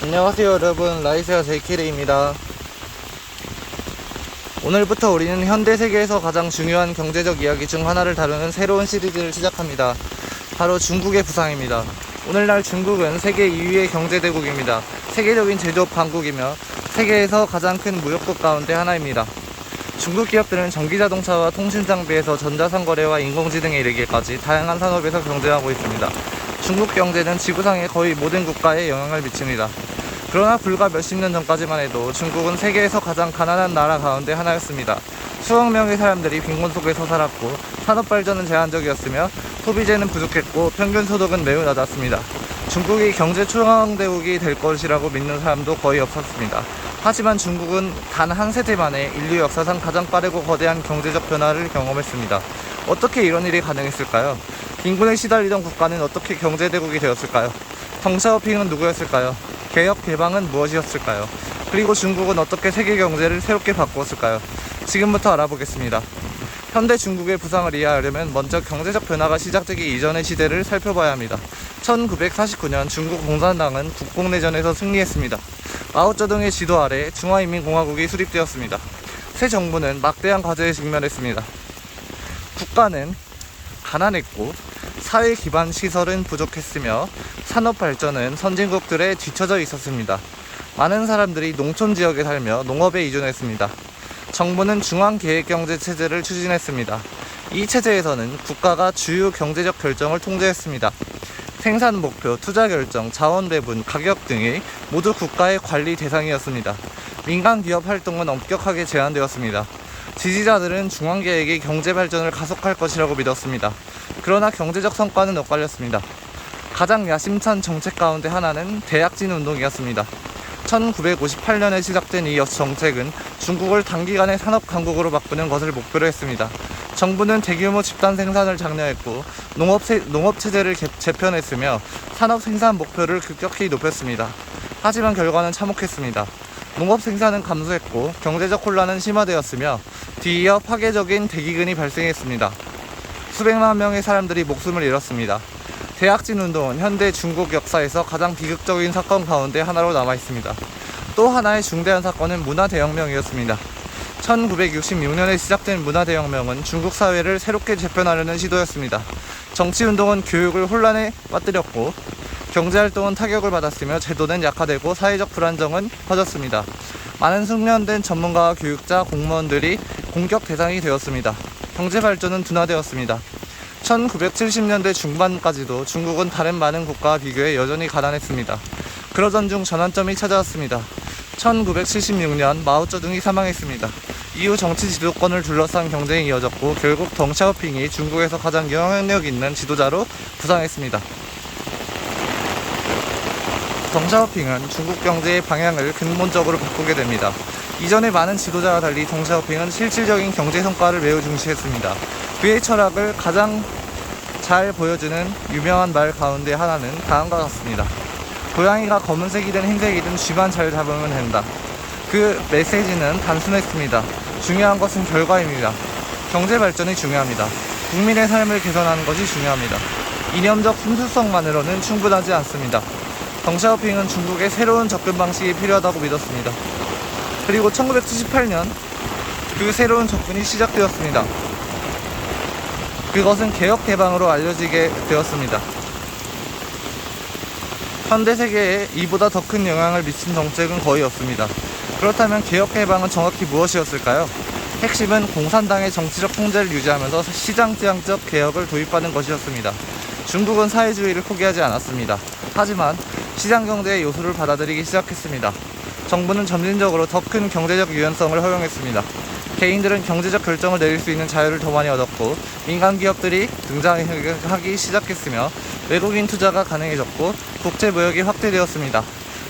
안녕하세요 여러분, 라이세어 JK레이입니다. 오늘부터 우리는 현대 세계에서 가장 중요한 경제적 이야기 중 하나를 다루는 새로운 시리즈를 시작합니다. 바로 중국의 부상입니다. 오늘날 중국은 세계 2위의 경제대국입니다. 세계적인 제조업 강국이며 세계에서 가장 큰 무역국 가운데 하나입니다. 중국 기업들은 전기자동차와 통신장비에서 전자상거래와 인공지능에 이르기까지 다양한 산업에서 경쟁하고 있습니다. 중국 경제는 지구상의 거의 모든 국가에 영향을 미칩니다. 그러나 불과 몇십 년 전까지만 해도 중국은 세계에서 가장 가난한 나라 가운데 하나였습니다. 수억 명의 사람들이 빈곤 속에서 살았고 산업 발전은 제한적이었으며 소비재는 부족했고 평균 소득은 매우 낮았습니다. 중국이 경제 초강대국이 될 것이라고 믿는 사람도 거의 없었습니다. 하지만 중국은 단 한 세대 만에 인류 역사상 가장 빠르고 거대한 경제적 변화를 경험했습니다. 어떻게 이런 일이 가능했을까요? 빈곤에 시달리던 국가는 어떻게 경제대국이 되었을까요? 덩샤오핑은 누구였을까요? 개혁 개방은 무엇이었을까요? 그리고 중국은 어떻게 세계 경제를 새롭게 바꾸었을까요? 지금부터 알아보겠습니다. 현대 중국의 부상을 이해하려면 먼저 경제적 변화가 시작되기 이전의 시대를 살펴봐야 합니다. 1949년 중국 공산당은 국공내전에서 승리했습니다. 마오쩌둥의 지도 아래 중화인민공화국이 수립되었습니다. 새 정부는 막대한 과제에 직면했습니다. 국가는 가난했고 사회 기반 시설은 부족했으며 산업 발전은 선진국들에 뒤처져 있었습니다. 많은 사람들이 농촌 지역에 살며 농업에 의존했습니다. 정부는 중앙계획경제 체제를 추진했습니다. 이 체제에서는 국가가 주요 경제적 결정을 통제했습니다. 생산 목표, 투자 결정, 자원 배분, 가격 등이 모두 국가의 관리 대상이었습니다. 민간 기업 활동은 엄격하게 제한되었습니다. 지지자들은 중앙계획이 경제 발전을 가속할 것이라고 믿었습니다. 그러나 경제적 성과는 엇갈렸습니다. 가장 야심찬 정책 가운데 하나는 대약진 운동이었습니다. 1958년에 시작된 이 정책은 중국을 단기간에 산업 강국으로 바꾸는 것을 목표로 했습니다. 정부는 대규모 집단 생산을 장려했고 농업 체제를 재편했으며 산업 생산 목표를 급격히 높였습니다. 하지만 결과는 참혹했습니다. 농업 생산은 감소했고 경제적 혼란은 심화되었으며 뒤이어 파괴적인 대기근이 발생했습니다. 수백만 명의 사람들이 목숨을 잃었습니다. 대약진 운동은 현대 중국 역사에서 가장 비극적인 사건 가운데 하나로 남아있습니다. 또 하나의 중대한 사건은 문화대혁명이었습니다. 1966년에 시작된 문화대혁명은 중국 사회를 새롭게 재편하려는 시도였습니다. 정치운동은 교육을 혼란에 빠뜨렸고 경제활동은 타격을 받았으며 제도는 약화되고 사회적 불안정은 퍼졌습니다. 많은 숙련된 전문가와 교육자, 공무원들이 공격 대상이 되었습니다. 경제발전은 둔화되었습니다. 1970년대 중반까지도 중국은 다른 많은 국가와 비교해 여전히 가난했습니다. 그러던 중 전환점이 찾아왔습니다. 1976년 마오쩌둥이 사망했습니다. 이후 정치 지도권을 둘러싼 경쟁이 이어졌고 결국 덩샤오핑이 중국에서 가장 영향력 있는 지도자로 부상했습니다. 덩샤오핑은 중국 경제의 방향을 근본적으로 바꾸게 됩니다. 이전의 많은 지도자와 달리 덩샤오핑은 실질적인 경제 성과를 매우 중시했습니다. 그의 철학을 가장 잘 보여주는 유명한 말 가운데 하나는 다음과 같습니다. 고양이가 검은색이든 흰색이든 쥐만 잘 잡으면 된다. 그 메시지는 단순했습니다. 중요한 것은 결과입니다. 경제 발전이 중요합니다. 국민의 삶을 개선하는 것이 중요합니다. 이념적 순수성만으로는 충분하지 않습니다. 덩샤오핑은 중국의 새로운 접근 방식이 필요하다고 믿었습니다. 그리고 1978년 그 새로운 접근이 시작되었습니다. 그것은 개혁 개방으로 알려지게 되었습니다. 현대 세계에 이보다 더 큰 영향을 미친 정책은 거의 없습니다. 그렇다면 개혁 개방은 정확히 무엇이었을까요? 핵심은 공산당의 정치적 통제를 유지하면서 시장지향적 개혁을 도입하는 것이었습니다. 중국은 사회주의를 포기하지 않았습니다. 하지만 시장경제의 요소를 받아들이기 시작했습니다. 정부는 점진적으로 더 큰 경제적 유연성을 허용했습니다. 개인들은 경제적 결정을 내릴 수 있는 자유를 더 많이 얻었고 민간 기업들이 등장하기 시작했으며 외국인 투자가 가능해졌고 국제 무역이 확대되었습니다.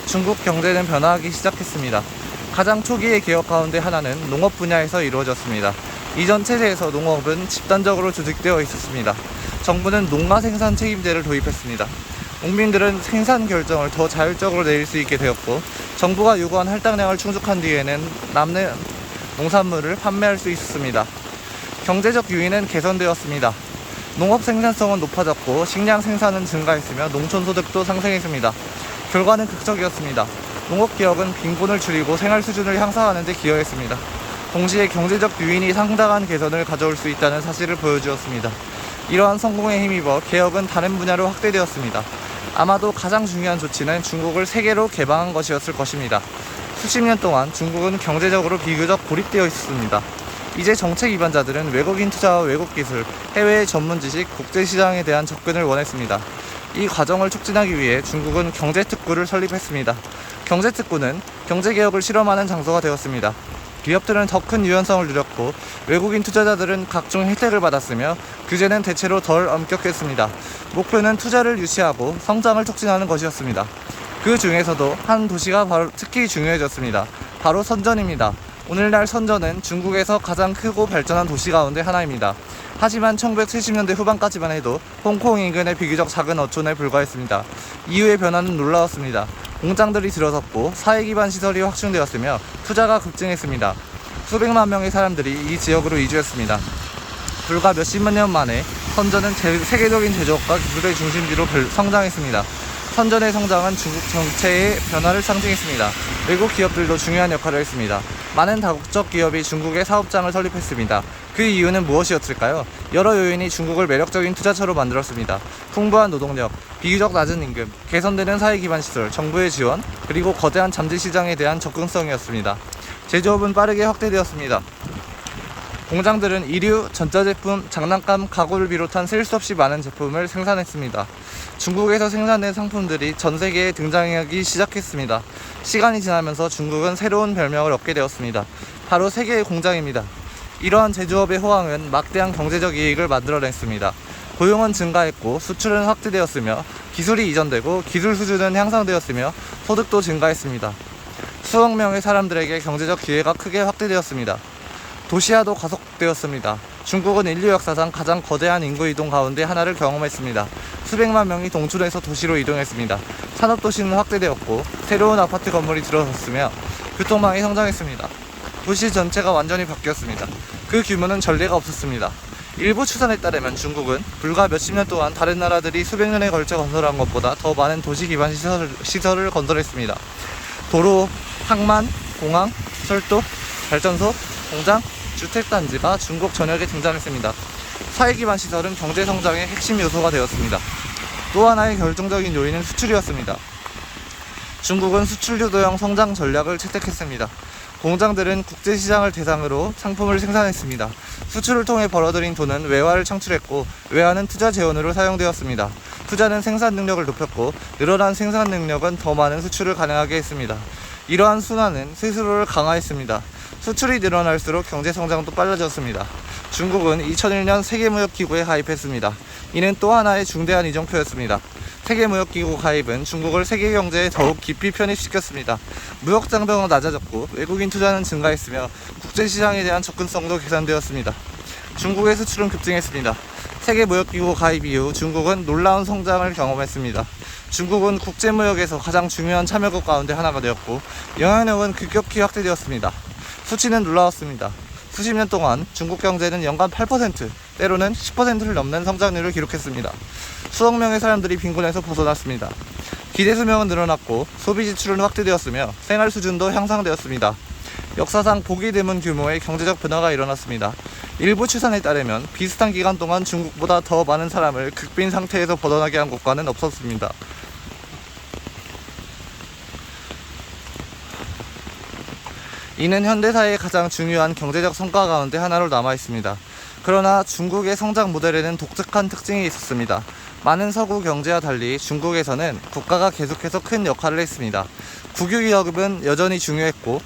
중국 경제는 변화하기 시작했습니다. 가장 초기의 개혁 가운데 하나는 농업 분야에서 이루어졌습니다. 이전 체제에서 농업은 집단적으로 조직되어 있었습니다. 정부는 농가 생산 책임제를 도입했습니다. 농민들은 생산 결정을 더 자율적으로 내릴 수 있게 되었고 정부가 요구한 할당량을 충족한 뒤에는 남는 농산물을 판매할 수 있었습니다. 경제적 유인은 개선되었습니다. 농업 생산성은 높아졌고 식량 생산은 증가했으며 농촌 소득도 상승했습니다. 결과는 극적이었습니다. 농업개혁은 빈곤을 줄이고 생활 수준을 향상하는 데 기여했습니다. 동시에 경제적 유인이 상당한 개선을 가져올 수 있다는 사실을 보여주었습니다. 이러한 성공에 힘입어 개혁은 다른 분야로 확대되었습니다. 아마도 가장 중요한 조치는 중국을 세계로 개방한 것이었을 것입니다. 수십 년 동안 중국은 경제적으로 비교적 고립되어 있었습니다. 이제 정책 입안자들은 외국인 투자와 외국 기술, 해외의 전문 지식, 국제시장에 대한 접근을 원했습니다. 이 과정을 촉진하기 위해 중국은 경제특구를 설립했습니다. 경제특구는 경제개혁을 실험하는 장소가 되었습니다. 기업들은 더 큰 유연성을 누렸고 외국인 투자자들은 각종 혜택을 받았으며 규제는 대체로 덜 엄격했습니다. 목표는 투자를 유치하고 성장을 촉진하는 것이었습니다. 그 중에서도 한 도시가 특히 중요해졌습니다. 바로 선전입니다. 오늘날 선전은 중국에서 가장 크고 발전한 도시 가운데 하나입니다. 하지만 1970년대 후반까지만 해도 홍콩 인근의 비교적 작은 어촌에 불과했습니다. 이후의 변화는 놀라웠습니다. 공장들이 들어섰고 사회기반 시설이 확충되었으며 투자가 급증했습니다. 수백만 명의 사람들이 이 지역으로 이주했습니다. 불과 몇십만 년 만에 선전은 세계적인 제조업과 기술의 중심지로 성장했습니다. 선전의 성장은 중국 정체의 변화를 상징했습니다. 외국 기업들도 중요한 역할을 했습니다. 많은 다국적 기업이 중국에 사업장을 설립했습니다. 그 이유는 무엇이었을까요? 여러 요인이 중국을 매력적인 투자처로 만들었습니다. 풍부한 노동력, 비교적 낮은 임금, 개선되는 사회 기반 시설, 정부의 지원, 그리고 거대한 잠재 시장에 대한 접근성이었습니다. 제조업은 빠르게 확대되었습니다. 공장들은 의류, 전자제품, 장난감, 가구를 비롯한 셀 수 없이 많은 제품을 생산했습니다. 중국에서 생산된 상품들이 전 세계에 등장하기 시작했습니다. 시간이 지나면서 중국은 새로운 별명을 얻게 되었습니다. 바로 세계의 공장입니다. 이러한 제조업의 호황은 막대한 경제적 이익을 만들어냈습니다. 고용은 증가했고 수출은 확대되었으며 기술이 이전되고 기술 수준은 향상되었으며 소득도 증가했습니다. 수억 명의 사람들에게 경제적 기회가 크게 확대되었습니다. 도시화도 가속되었습니다. 중국은 인류 역사상 가장 거대한 인구 이동 가운데 하나를 경험했습니다. 수백만 명이 동촌에서 도시로 이동했습니다. 산업도시는 확대되었고 새로운 아파트 건물이 들어섰으며 교통망이 성장했습니다. 도시 전체가 완전히 바뀌었습니다. 그 규모는 전례가 없었습니다. 일부 추산에 따르면 중국은 불과 몇십 년 동안 다른 나라들이 수백 년에 걸쳐 건설한 것보다 더 많은 도시 기반 시설을 건설했습니다. 도로, 항만, 공항, 철도, 발전소, 공장, 주택단지가 중국 전역에 등장했습니다. 사회기반 시설은 경제성장의 핵심 요소가 되었습니다. 또 하나의 결정적인 요인은 수출이었습니다. 중국은 수출 유도형 성장 전략을 채택했습니다. 공장들은 국제시장을 대상으로 상품을 생산했습니다. 수출을 통해 벌어들인 돈은 외화를 창출했고 외화는 투자 재원으로 사용되었습니다. 투자는 생산 능력을 높였고 늘어난 생산 능력은 더 많은 수출을 가능하게 했습니다. 이러한 순환은 스스로를 강화했습니다. 수출이 늘어날수록 경제성장도 빨라졌습니다. 중국은 2001년 세계무역기구에 가입했습니다. 이는 또 하나의 중대한 이정표였습니다. 세계무역기구 가입은 중국을 세계경제에 더욱 깊이 편입시켰습니다. 무역장벽은 낮아졌고 외국인 투자는 증가했으며 국제시장에 대한 접근성도 개선되었습니다. 중국의 수출은 급증했습니다. 세계무역기구 가입 이후 중국은 놀라운 성장을 경험했습니다. 중국은 국제무역에서 가장 중요한 참여국 가운데 하나가 되었고 영향력은 급격히 확대되었습니다. 수치는 놀라웠습니다. 수십 년 동안 중국 경제는 연간 8%, 때로는 10%를 넘는 성장률을 기록했습니다. 수억 명의 사람들이 빈곤에서 벗어났습니다. 기대 수명은 늘어났고 소비 지출은 확대되었으며 생활 수준도 향상되었습니다. 역사상 보기 드문 규모의 경제적 변화가 일어났습니다. 일부 추산에 따르면 비슷한 기간 동안 중국보다 더 많은 사람을 극빈 상태에서 벗어나게 한 국가는 없었습니다. 이는 현대사의 가장 중요한 경제적 성과 가운데 하나로 남아있습니다. 그러나 중국의 성장 모델에는 독특한 특징이 있었습니다. 많은 서구 경제와 달리 중국에서는 국가가 계속해서 큰 역할을 했습니다. 국유기업은 여전히 중요했고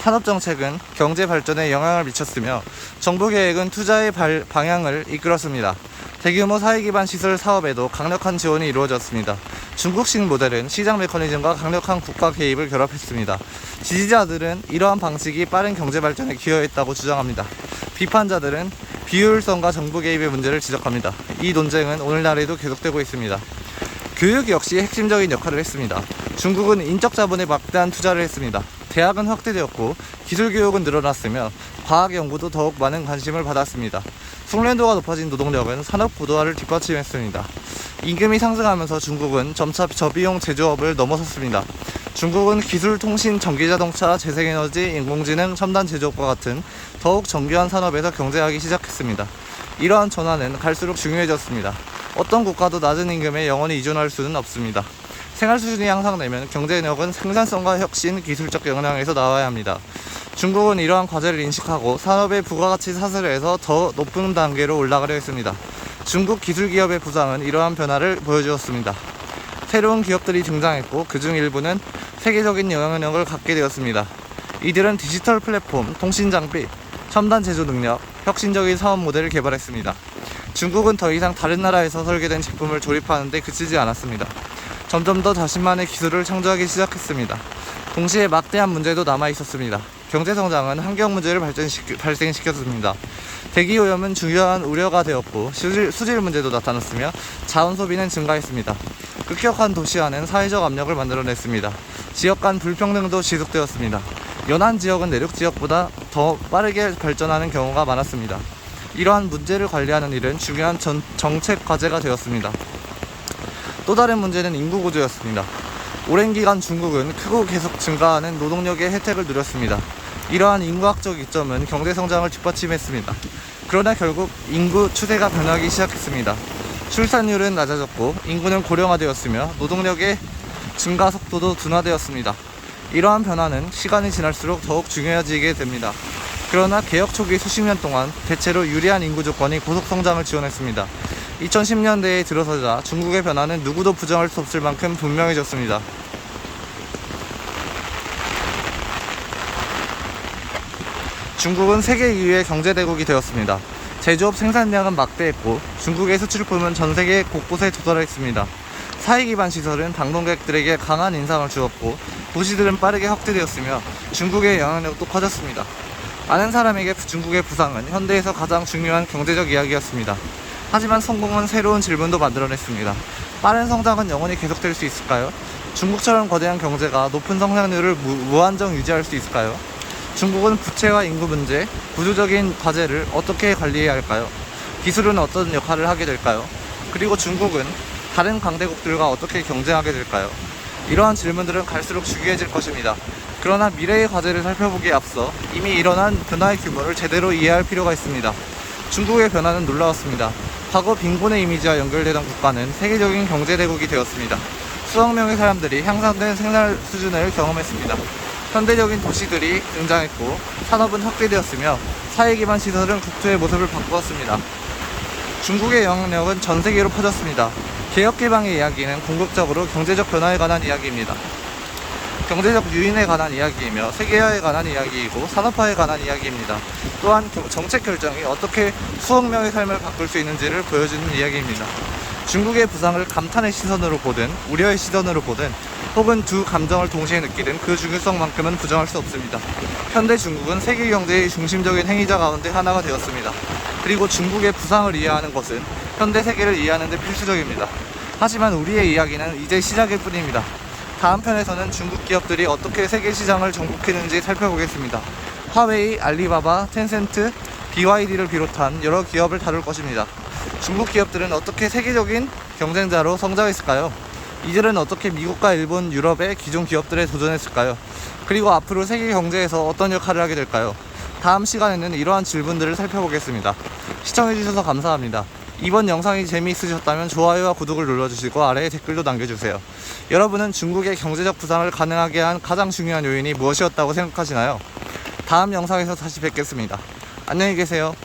산업정책은 경제 발전에 영향을 미쳤으며 정부계획은 투자의 방향을 이끌었습니다. 대규모 사회기반 시설 사업에도 강력한 지원이 이루어졌습니다. 중국식 모델은 시장 메커니즘과 강력한 국가 개입을 결합했습니다. 지지자들은 이러한 방식이 빠른 경제 발전에 기여했다고 주장합니다. 비판자들은 비효율성과 정부 개입의 문제를 지적합니다. 이 논쟁은 오늘날에도 계속되고 있습니다. 교육 역시 핵심적인 역할을 했습니다. 중국은 인적 자본에 막대한 투자를 했습니다. 대학은 확대되었고 기술 교육은 늘어났으며 과학 연구도 더욱 많은 관심을 받았습니다. 숙련도가 높아진 노동력은 산업 고도화를 뒷받침했습니다. 임금이 상승하면서 중국은 점차 저비용 제조업을 넘어섰습니다. 중국은 기술, 통신, 전기자동차, 재생에너지, 인공지능, 첨단 제조업과 같은 더욱 정교한 산업에서 경쟁하기 시작했습니다. 이러한 전환은 갈수록 중요해졌습니다. 어떤 국가도 낮은 임금에 영원히 의존할 수는 없습니다. 생활 수준이 향상되면 경제력은 생산성과 혁신, 기술적 역량에서 나와야 합니다. 중국은 이러한 과제를 인식하고 산업의 부가가치 사슬에서 더 높은 단계로 올라가려 했습니다. 중국 기술기업의 부상은 이러한 변화를 보여주었습니다. 새로운 기업들이 등장했고 그중 일부는 세계적인 영향력을 갖게 되었습니다. 이들은 디지털 플랫폼, 통신 장비, 첨단 제조 능력, 혁신적인 사업 모델을 개발했습니다. 중국은 더 이상 다른 나라에서 설계된 제품을 조립하는 데 그치지 않았습니다. 점점 더 자신만의 기술을 창조하기 시작했습니다. 동시에 막대한 문제도 남아 있었습니다. 경제성장은 환경 문제를 발생시켰습니다. 대기오염은 중요한 우려가 되었고 수질 문제도 나타났으며 자원 소비는 증가했습니다. 급격한 도시화는 사회적 압력을 만들어냈습니다. 지역 간 불평등도 지속되었습니다. 연안 지역은 내륙 지역보다 더 빠르게 발전하는 경우가 많았습니다. 이러한 문제를 관리하는 일은 중요한 정책 과제가 되었습니다. 또 다른 문제는 인구 구조였습니다. 오랜 기간 중국은 크고 계속 증가하는 노동력의 혜택을 누렸습니다. 이러한 인구학적 이점은 경제성장을 뒷받침했습니다. 그러나 결국 인구 추세가 변하기 시작했습니다. 출산율은 낮아졌고 인구는 고령화되었으며 노동력의 증가 속도도 둔화되었습니다. 이러한 변화는 시간이 지날수록 더욱 중요해지게 됩니다. 그러나 개혁 초기 수십 년 동안 대체로 유리한 인구 조건이 고속 성장을 지원했습니다. 2010년대에 들어서자 중국의 변화는 누구도 부정할 수 없을 만큼 분명해졌습니다. 중국은 세계 2위의 경제대국이 되었습니다. 제조업 생산량은 막대했고 중국의 수출품은 전 세계 곳곳에 도달했습니다. 사회기반 시설은 방문객들에게 강한 인상을 주었고 도시들은 빠르게 확대되었으며 중국의 영향력도 커졌습니다. 많은 사람에게 중국의 부상은 현대에서 가장 중요한 경제적 이야기였습니다. 하지만 성공은 새로운 질문도 만들어냈습니다. 빠른 성장은 영원히 계속될 수 있을까요? 중국처럼 거대한 경제가 높은 성장률을 무한정 유지할 수 있을까요? 중국은 부채와 인구 문제, 구조적인 과제를 어떻게 관리해야 할까요? 기술은 어떤 역할을 하게 될까요? 그리고 중국은 다른 강대국들과 어떻게 경쟁하게 될까요? 이러한 질문들은 갈수록 중요해질 것입니다. 그러나 미래의 과제를 살펴보기에 앞서 이미 일어난 변화의 규모를 제대로 이해할 필요가 있습니다. 중국의 변화는 놀라웠습니다. 과거 빈곤의 이미지와 연결되던 국가는 세계적인 경제대국이 되었습니다. 수억 명의 사람들이 향상된 생활 수준을 경험했습니다. 현대적인 도시들이 등장했고 산업은 확대되었으며 사회기반 시설은 국토의 모습을 바꾸었습니다. 중국의 영향력은 전 세계로 퍼졌습니다. 개혁개방의 이야기는 궁극적으로 경제적 변화에 관한 이야기입니다. 경제적 유인에 관한 이야기이며 세계화에 관한 이야기이고 산업화에 관한 이야기입니다. 또한 정책 결정이 어떻게 수억 명의 삶을 바꿀 수 있는지를 보여주는 이야기입니다. 중국의 부상을 감탄의 시선으로 보든 우려의 시선으로 보든 혹은 두 감정을 동시에 느끼든 그 중요성만큼은 부정할 수 없습니다. 현대 중국은 세계 경제의 중심적인 행위자 가운데 하나가 되었습니다. 그리고 중국의 부상을 이해하는 것은 현대 세계를 이해하는 데 필수적입니다. 하지만 우리의 이야기는 이제 시작일 뿐입니다. 다음 편에서는 중국 기업들이 어떻게 세계 시장을 정복했는지 살펴보겠습니다. 화웨이, 알리바바, 텐센트, BYD를 비롯한 여러 기업을 다룰 것입니다. 중국 기업들은 어떻게 세계적인 경쟁자로 성장했을까요? 이들은 어떻게 미국과 일본, 유럽의 기존 기업들에 도전했을까요? 그리고 앞으로 세계 경제에서 어떤 역할을 하게 될까요? 다음 시간에는 이러한 질문들을 살펴보겠습니다. 시청해주셔서 감사합니다. 이번 영상이 재미있으셨다면 좋아요와 구독을 눌러주시고 아래에 댓글도 남겨주세요. 여러분은 중국의 경제적 부상을 가능하게 한 가장 중요한 요인이 무엇이었다고 생각하시나요? 다음 영상에서 다시 뵙겠습니다. 안녕히 계세요.